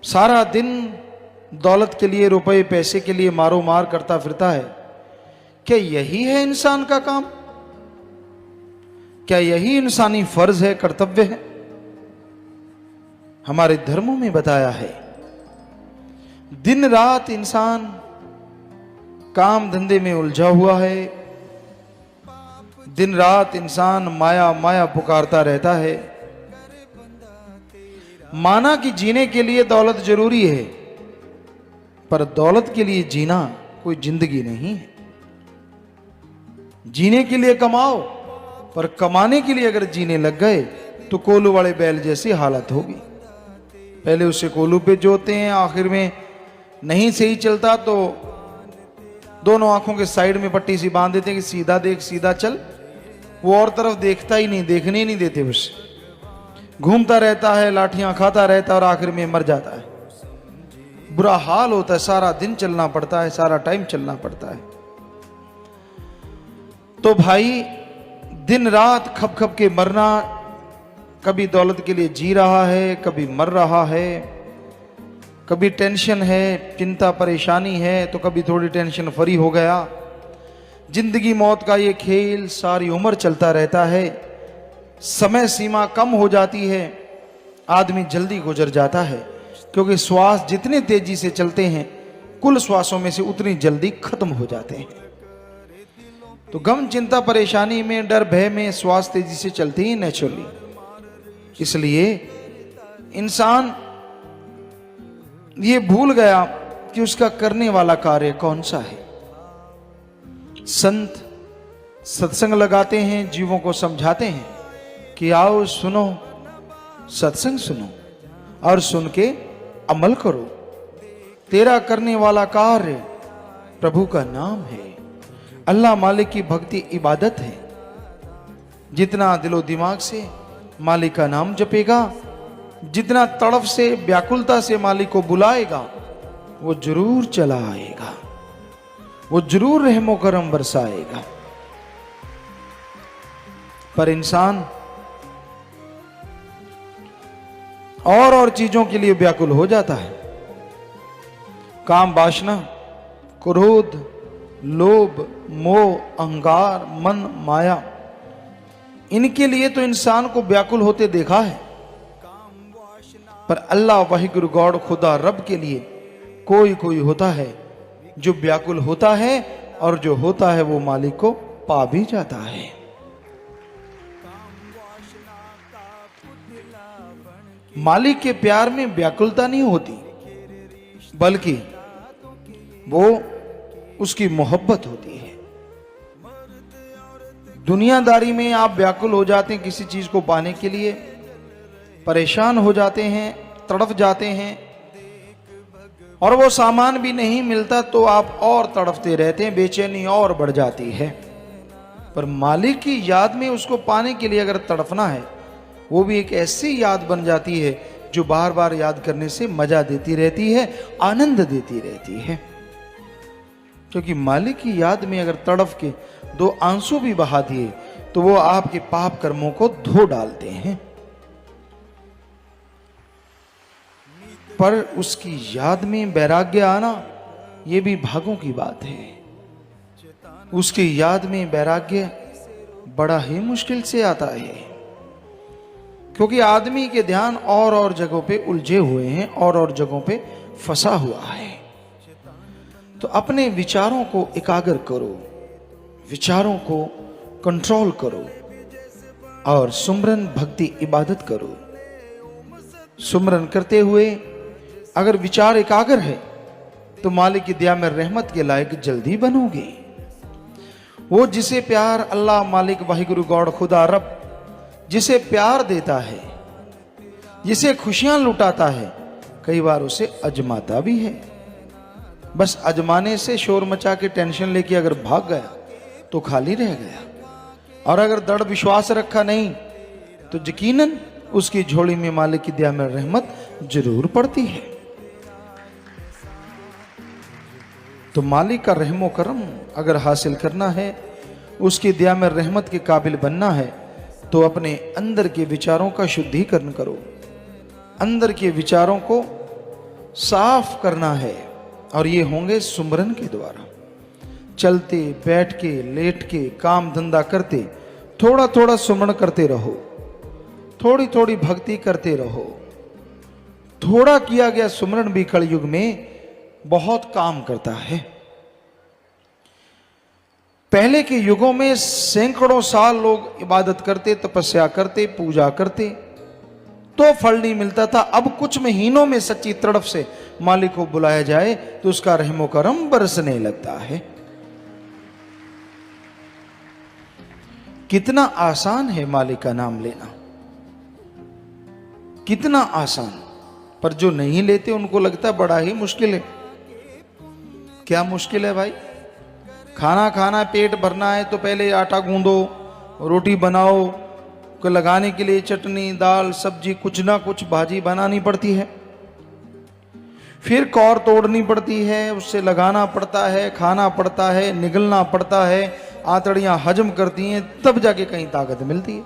सारा दिन दौलत के लिए, रुपए पैसे के लिए मारो मार करता फिरता है। क्या यही है इंसान का काम? क्या यही इंसानी फर्ज है, कर्तव्य है? हमारे धर्मों में बताया है, दिन रात इंसान काम धंधे में उलझा हुआ है, दिन रात इंसान माया माया पुकारता रहता है। माना कि जीने के लिए दौलत जरूरी है, पर दौलत के लिए जीना कोई जिंदगी नहीं है। जीने के लिए कमाओ, पर कमाने के लिए अगर जीने लग गए तो कोलू वाले बैल जैसी हालत होगी। पहले उसे कोलू पे जोते हैं, आखिर में नहीं सही चलता तो दोनों आंखों के साइड में पट्टी सी बांध देते हैं कि सीधा देख, सीधा चल। वो और तरफ देखता ही नहीं, देखने ही नहीं देते उसे। घूमता रहता है, लाठियां खाता रहता है और आखिर में मर जाता है। बुरा हाल होता है, सारा दिन चलना पड़ता है, सारा टाइम चलना पड़ता है। तो भाई दिन रात खप खप के मरना, कभी दौलत के लिए जी रहा है, कभी मर रहा है, कभी टेंशन है, चिंता परेशानी है, तो कभी थोड़ी टेंशन फ्री हो गया। जिंदगी मौत का ये खेल सारी उम्र चलता रहता है। समय सीमा कम हो जाती है, आदमी जल्दी गुजर जाता है, क्योंकि श्वास जितने तेजी से चलते हैं, कुल श्वासों में से उतनी जल्दी खत्म हो जाते हैं। तो गम चिंता परेशानी में, डर भय में श्वास तेजी से चलती ही नेचुरली। इसलिए इंसान ये भूल गया कि उसका करने वाला कार्य कौन सा है। संत सत्संग लगाते हैं, जीवों को समझाते हैं कि आओ सुनो, सत्संग सुनो और सुन के अमल करो। तेरा करने वाला कार्य प्रभु का नाम है, अल्लाह मालिक की भक्ति इबादत है। जितना दिलो दिमाग से मालिक का नाम जपेगा, जितना तड़फ से व्याकुलता से मालिक को बुलाएगा, वो जरूर चला आएगा, वो जरूर रहमो करम बरसाएगा। पर इंसान और चीजों के लिए व्याकुल हो जाता है। काम वासना, क्रोध, लोभ, मोह, अहंकार, मन, माया, इनके लिए तो इंसान को व्याकुल होते देखा है। पर अल्लाह वाहिगुरु गॉड खुदा रब के लिए कोई कोई होता है जो व्याकुल होता है, और जो होता है वो मालिक को पा भी जाता है। मालिक के प्यार में व्याकुलता नहीं होती, बल्कि वो उसकी मोहब्बत होती है। दुनियादारी में आप व्याकुल हो जाते हैं किसी चीज को पाने के लिए, परेशान हो जाते हैं, तड़फ जाते हैं, और वो सामान भी नहीं मिलता तो आप और तड़फते रहते हैं, बेचैनी और बढ़ जाती है। पर मालिक की याद में उसको पाने के लिए अगर तड़फना है, वो भी एक ऐसी याद बन जाती है जो बार बार याद करने से मजा देती रहती है, आनंद देती रहती है। क्योंकि मालिक की याद में अगर तड़फ के दो आंसू भी बहा दिए तो वो आपके पाप कर्मों को धो डालते हैं। पर उसकी याद में वैराग्य आना, ये भी भागों की बात है। उसकी याद में वैराग्य बड़ा ही मुश्किल से आता है, क्योंकि आदमी के ध्यान और जगहों पे उलझे हुए हैं, और जगहों पे फंसा हुआ है। तो अपने विचारों को एकाग्र करो, विचारों को कंट्रोल करो, और सुमरन भक्ति इबादत करो। सुमरन करते हुए अगर विचार एकाग्र है तो मालिक की दया में रहमत के लायक जल्दी बनोगे। वो जिसे प्यार अल्लाह मालिक वाहिगुरु गॉड खुदा रब जिसे प्यार देता है, जिसे खुशियां लुटाता है, कई बार उसे अजमाता भी है। बस अजमाने से शोर मचा के टेंशन लेके अगर भाग गया तो खाली रह गया, और अगर दृढ़ विश्वास रखा नहीं तो यकीनन उसकी झोली में मालिक की दया में रहमत जरूर पड़ती है। तो मालिक का रहमो करम अगर हासिल करना है, उसकी दया में रहमत के काबिल बनना है, तो अपने अंदर के विचारों का शुद्धिकरण करो। अंदर के विचारों को साफ करना है, और ये होंगे सुमरन के द्वारा। चलते बैठ के लेट के काम धंधा करते थोड़ा थोड़ा सुमरन करते रहो, थोड़ी थोड़ी भक्ति करते रहो। थोड़ा किया गया सुमरन भी कलयुग में बहुत काम करता है। पहले के युगों में सैकड़ों साल लोग इबादत करते, तपस्या करते, पूजा करते, तो फल नहीं मिलता था। अब कुछ महीनों में सच्ची तड़प से मालिक को बुलाया जाए तो उसका रहमो करम बरसने लगता है। कितना आसान है मालिक का नाम लेना, कितना आसान। पर जो नहीं लेते उनको लगता है बड़ा ही मुश्किल है। क्या मुश्किल है भाई? खाना खाना, पेट भरना है तो पहले आटा गूंदो, रोटी बनाओ, को लगाने के लिए चटनी, दाल, सब्जी, कुछ ना कुछ भाजी बनानी पड़ती है, फिर कौर तोड़नी पड़ती है, उससे लगाना पड़ता है, खाना पड़ता है, निगलना पड़ता है, आंतड़ियां हजम करती हैं, तब जाके कहीं ताकत मिलती है।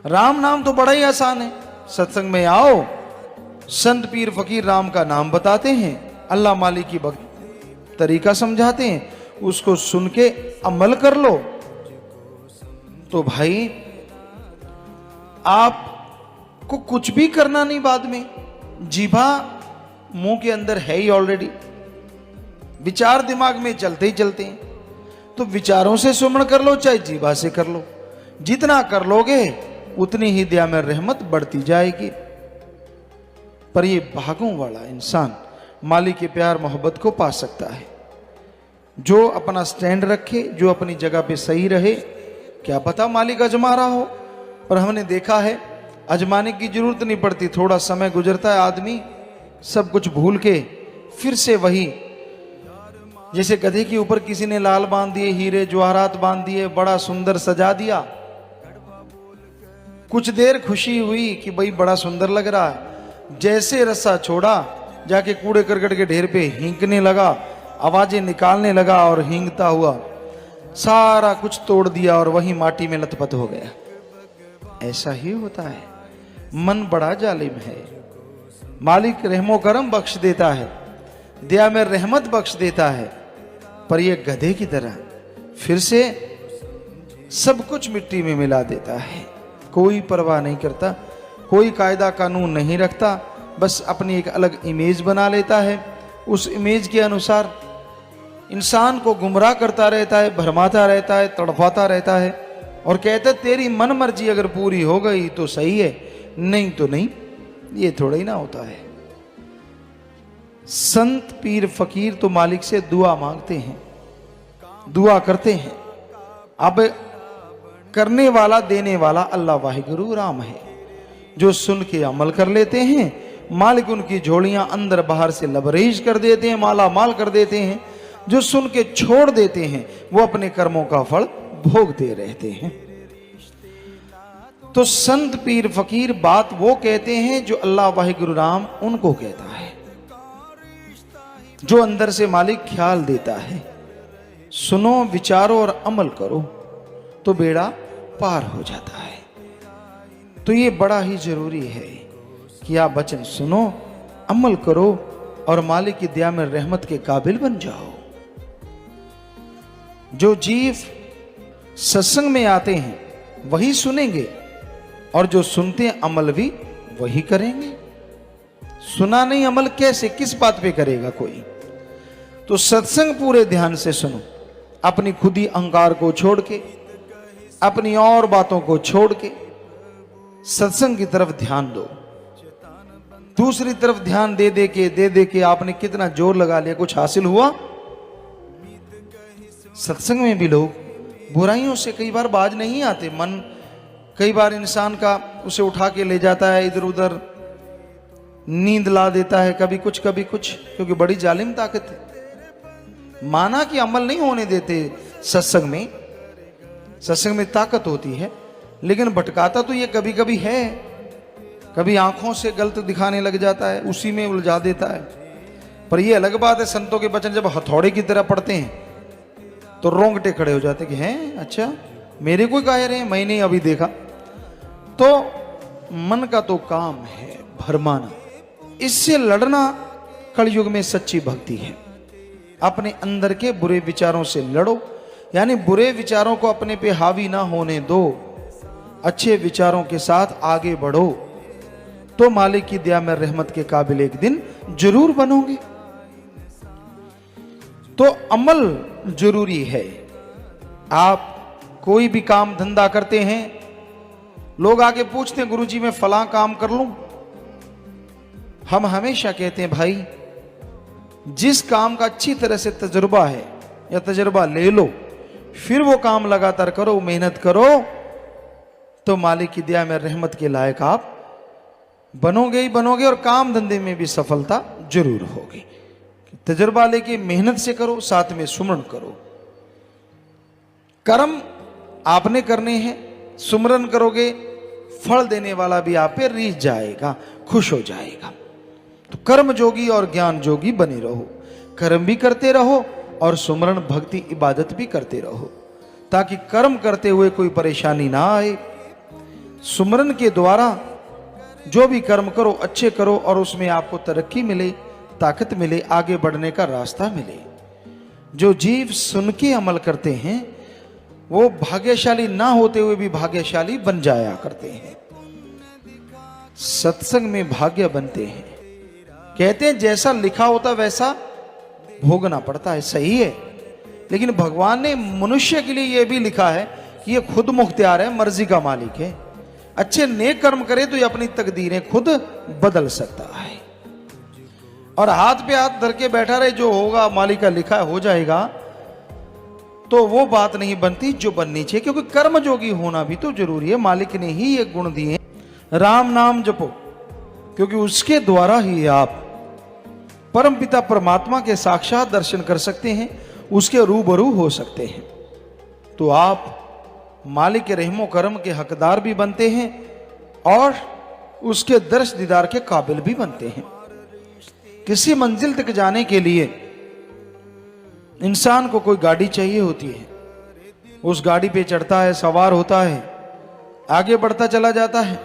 राम नाम तो बड़ा ही आसान है। सत्संग में आओ, संत पीर फकीर राम का नाम बताते हैं, अल्लाह मालिक की भक्ति तरीका समझाते हैं, उसको सुन के अमल कर लो तो भाई आपको कुछ भी करना नहीं। बाद में जीभा मुंह के अंदर है ही ऑलरेडी, विचार दिमाग में चलते ही चलते हैं, तो विचारों से सुमरण कर लो चाहे जीभा से कर लो। जितना कर लोगे उतनी ही दया में रहमत बढ़ती जाएगी। पर ये भागों वाला इंसान मालिक के प्यार मोहब्बत को पा सकता है जो अपना स्टैंड रखे, जो अपनी जगह पे सही रहे। क्या पता मालिक अजमा रहा हो, पर हमने देखा है अजमाने की जरूरत नहीं पड़ती। थोड़ा समय गुजरता है, आदमी सब कुछ भूल के फिर से वही, जैसे गधे के ऊपर किसी ने लाल बांध दिए, हीरे जवाहरात बांध दिए, बड़ा सुंदर सजा दिया, कुछ देर खुशी हुई कि भाई बड़ा सुंदर लग रहा है, जैसे रस्सा छोड़ा जाके कूड़े करकट के ढेर पे हींकने लगा, आवाजें निकालने लगा और हींगता हुआ सारा कुछ तोड़ दिया और वही माटी में लथपथ हो गया। ऐसा ही होता है, मन बड़ा जालिम है। मालिक रहमो करम बख्श देता है, दया में रहमत बख्श देता है, पर यह गधे की तरह फिर से सब कुछ मिट्टी में मिला देता है। कोई परवाह नहीं करता, कोई कायदा कानून नहीं रखता, बस अपनी एक अलग इमेज बना लेता है। उस इमेज के अनुसार इंसान को गुमराह करता रहता है, भरमाता रहता है, तड़पाता रहता है और कहता है तेरी मन मर्जी अगर पूरी हो गई तो सही है, नहीं तो नहीं। ये थोड़ा ही ना होता है। संत पीर फकीर तो मालिक से दुआ मांगते हैं, दुआ करते हैं। अब करने वाला देने वाला अल्लाह वाहिगुरु राम है। जो सुन के अमल कर लेते हैं मालिक उनकी झोलियां अंदर बाहर से लबरेज कर देते हैं, माला माल कर देते हैं। जो सुन के छोड़ देते हैं वो अपने कर्मों का फल भोगते रहते हैं। तो संत पीर फकीर बात वो कहते हैं जो अल्लाह वाहिगुरु राम उनको कहता है, जो अंदर से मालिक ख्याल देता है। सुनो, विचारो और अमल करो तो बेड़ा पार हो जाता है। तो ये बड़ा ही जरूरी है कि आप वचन सुनो, अमल करो और मालिक की दया में रहमत के काबिल बन जाओ। जो जीव सत्संग में आते हैं वही सुनेंगे और जो सुनते हैं अमल भी वही करेंगे। सुना नहीं अमल कैसे, किस बात पे करेगा कोई? तो सत्संग पूरे ध्यान से सुनो, अपनी खुदी अहंकार को छोड़ के, अपनी और बातों को छोड़ के सत्संग की तरफ ध्यान दो। दूसरी तरफ ध्यान दे दे के आपने कितना जोर लगा लिया, कुछ हासिल हुआ? सत्संग में भी लोग बुराइयों से कई बार बाज नहीं आते। मन कई बार इंसान का उसे उठा के ले जाता है, इधर उधर नींद ला देता है, कभी कुछ कभी कुछ, क्योंकि बड़ी जालिम ताकत है। माना कि अमल नहीं होने देते सत्संग में, सत्संग में ताकत होती है, लेकिन भटकाता तो ये कभी कभी है। कभी आंखों से गलत दिखाने लग जाता है, उसी में उलझा देता है। पर ये अलग बात है, संतों के वचन जब हथौड़े की तरह पड़ते हैं तो रोंगटे खड़े हो जाते कि हैं अच्छा मेरे कोई कह रहे हैं, मैंने अभी देखा। तो मन का तो काम है भरमाना, इससे लड़ना कलयुग में सच्ची भक्ति है। अपने अंदर के बुरे विचारों से लड़ो, यानी बुरे विचारों को अपने पे हावी ना होने दो, अच्छे विचारों के साथ आगे बढ़ो, तो मालिक की दया में रहमत के काबिल एक दिन जरूर बनोगे। तो अमल जरूरी है। आप कोई भी काम धंधा करते हैं, लोग आके पूछते हैं गुरुजी मैं फलां काम कर लूं, हम हमेशा कहते हैं भाई जिस काम का अच्छी तरह से तजुर्बा है या तजुर्बा ले लो, फिर वो काम लगातार करो, मेहनत करो, तो मालिक की दया में रहमत के लायक आप बनोगे ही बनोगे, और काम धंधे में भी सफलता जरूर होगी। तजुर्बा लेके मेहनत से करो, साथ में सुमरन करो। कर्म आपने करने हैं, सुमरन करोगे, फल देने वाला भी आप पे रीझ जाएगा, खुश हो जाएगा। तो कर्म जोगी और ज्ञान जोगी बने रहो, कर्म भी करते रहो और सुमरन भक्ति इबादत भी करते रहो, ताकि कर्म करते हुए कोई परेशानी ना आए। सुमरन के द्वारा जो भी कर्म करो अच्छे करो, और उसमें आपको तरक्की मिले, ताकत मिले, आगे बढ़ने का रास्ता मिले। जो जीव सुन के अमल करते हैं वो भाग्यशाली ना होते हुए भी भाग्यशाली बन जाया करते हैं। सत्संग में भाग्य बनते हैं। कहते हैं जैसा लिखा होता वैसा भोगना पड़ता है, सही है, लेकिन भगवान ने मनुष्य के लिए यह भी लिखा है कि ये खुद मुख्तियार है, मर्जी का मालिक है। अच्छे नेक कर्म करे तो ये अपनी तकदीरें खुद बदल सकता है। और हाथ पे हाथ धर के बैठा रहे, जो होगा मालिक का लिखा हो जाएगा, तो वो बात नहीं बनती जो बननी चाहिए। क्योंकि कर्म जोगी होना भी तो जरूरी है। मालिक ने ही ये गुण दिए, राम नाम जपो, क्योंकि उसके द्वारा ही आप परम पिता परमात्मा के साक्षात दर्शन कर सकते हैं, उसके रूबरू हो सकते हैं। तो आप मालिक के रहमो करम के हकदार भी बनते हैं और उसके दर्श दीदार के काबिल भी बनते हैं। किसी मंजिल तक जाने के लिए इंसान को कोई गाड़ी चाहिए होती है, उस गाड़ी पे चढ़ता है, सवार होता है, आगे बढ़ता चला जाता है,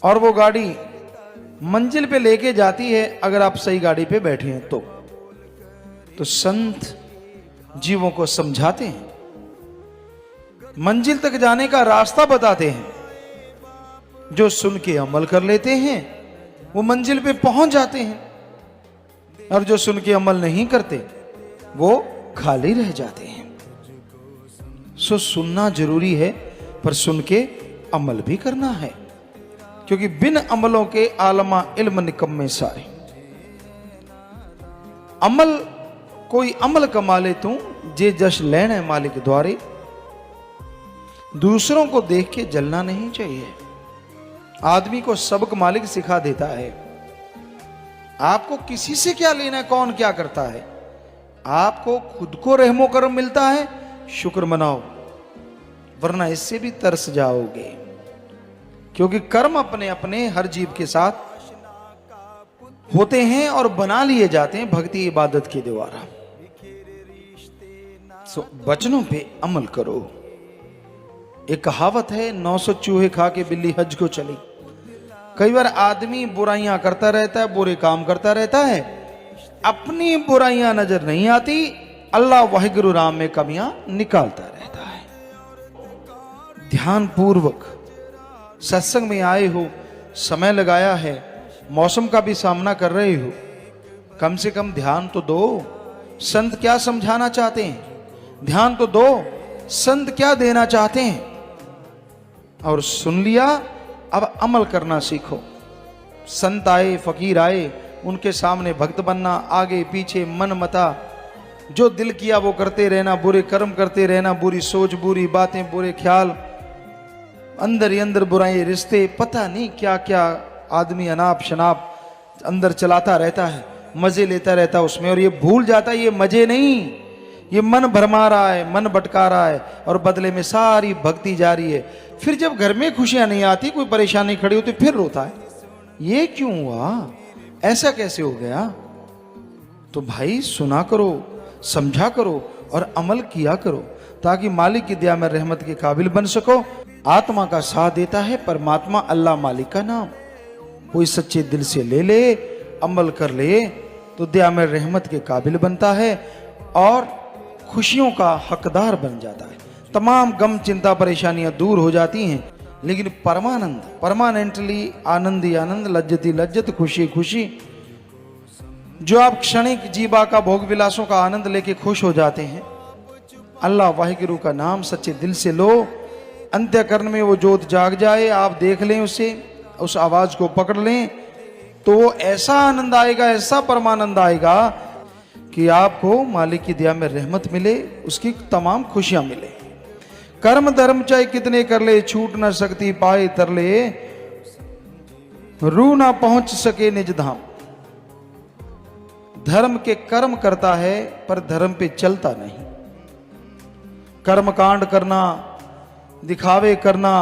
और वो गाड़ी मंजिल पे लेके जाती है अगर आप सही गाड़ी पे बैठे हैं तो संत जीवों को समझाते हैं, मंजिल तक जाने का रास्ता बताते हैं। जो सुन के अमल कर लेते हैं वो मंजिल पे पहुंच जाते हैं, और जो सुन के अमल नहीं करते वो खाली रह जाते हैं। सो सुनना जरूरी है, पर सुन के अमल भी करना है, क्योंकि बिन अमलों के आलमा इल्म निकम्मे सारे। अमल कोई अमल कमा ले तू जे जश लेने मालिक द्वारे। दूसरों को देख के जलना नहीं चाहिए। आदमी को सबक मालिक सिखा देता है। आपको किसी से क्या लेना है, कौन क्या करता है, आपको खुद को रहमो करम मिलता है, शुक्र मनाओ, वरना इससे भी तरस जाओगे। क्योंकि कर्म अपने अपने हर जीव के साथ होते हैं और बना लिए जाते हैं भक्ति इबादत के द्वारा। सो वचनों पे अमल करो। एक कहावत है, 900 चूहे खा के बिल्ली हज को चली। कई बार आदमी बुराइयां करता रहता है, बुरे काम करता रहता है, अपनी बुराइयां नजर नहीं आती, अल्लाह वाहिगुरु राम में कमियां निकालता रहता है। ध्यान पूर्वक सत्संग में आए हो, समय लगाया है, मौसम का भी सामना कर रहे हो, कम से कम ध्यान तो दो। संत क्या समझाना चाहते हैं, ध्यान तो दो। संत क्या देना चाहते हैं, और सुन लिया, अब अमल करना सीखो। संत आए, फकीर आए, उनके सामने भक्त बनना, आगे पीछे मन मता, जो दिल किया वो करते रहना, बुरे कर्म करते रहना, बुरी सोच, बुरी बातें, बुरे ख्याल, अंदर ही अंदर बुराई, रिश्ते, पता नहीं क्या क्या आदमी अनाप शनाप अंदर चलाता रहता है, मजे लेता रहता है उसमें, और ये भूल जाता है ये मजे नहीं, ये मन भरमा रहा है, मन भटका रहा है, और बदले में सारी भक्ति जारी है। फिर जब घर में खुशियां नहीं आती, कोई परेशानी खड़ी होती, फिर रोता है, ये क्यों हुआ, ऐसा कैसे हो गया। तो भाई सुना करो, समझा करो और अमल किया करो, ताकि मालिक की दया में रहमत के काबिल बन सको। आत्मा का साथ देता है परमात्मा, अल्लाह मालिक का नाम। कोई सच्चे दिल से ले ले, अमल कर ले तो दया में रहमत के काबिल बनता है और खुशियों का हकदार बन जाता है। तमाम गम चिंता परेशानियां दूर हो जाती हैं, लेकिन परमानंद, परमानेंटली आनंद ही आनंद, लज्जत ही लज्जत, खुशी खुशी, जो आप क्षणिक जीवा का भोग विलासों का आनंद लेके खुश हो जाते हैं, अल्लाह वाहिगुरु का नाम सच्चे दिल से लो, अंत्यकरण में वो जोत जाग जाए, आप देख लें उसे, उस आवाज को पकड़ लें, तो वो ऐसा आनंद आएगा, ऐसा परमानंद आएगा कि आपको मालिक की दया में रहमत मिले, उसकी तमाम खुशियां मिले। कर्म धर्म चाहे कितने कर ले, छूट न सकती पाए तरले, रू ना पहुंच सके निज धाम। धर्म के कर्म करता है पर धर्म पे चलता नहीं। कर्म कांड करना, दिखावे करना,